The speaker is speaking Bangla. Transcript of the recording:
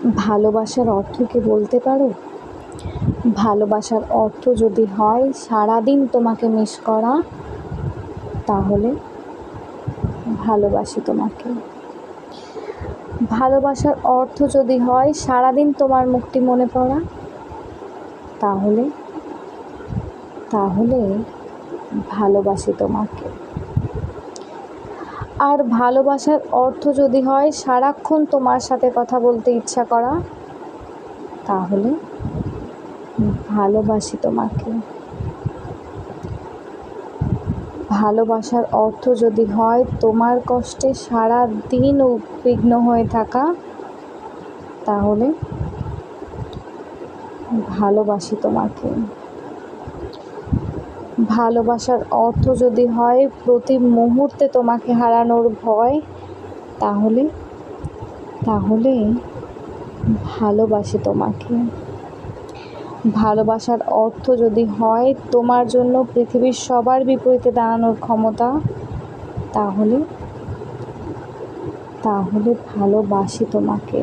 ভালোবাসার অর্থ কি বলতে পারো? ভালোবাসার অর্থ যদি হয় সারাদিন তোমাকে মিস করা, তাহলে ভালোবাসি তোমাকে। ভালোবাসার অর্থ যদি হয় সারাদিন তোমার মুখটি মনে পড়া, তাহলে তাহলে ভালোবাসি তোমাকে। আর ভালোবাসার অর্থ যদি হয় সারাক্ষণ তোমার সাথে কথা বলতে ইচ্ছা করা, তাহলে ভালোবাসি তোমাকে। ভালোবাসার অর্থ যদি হয় তোমার কষ্টে সারা দিন উদ্বিগ্ন হয়ে থাকা, তাহলে ভালোবাসি তোমাকে। ভালোবাসার অর্থ যদি হয় প্রতি মুহূর্তে তোমাকে হারানোর ভয়, তাহলে ভালোবাসি তোমাকে। ভালোবাসার অর্থ যদি হয় তোমার জন্য পৃথিবীর সবার বিপরীতে দাঁড়ানোর ক্ষমতা, তাহলে ভালোবাসি তোমাকে।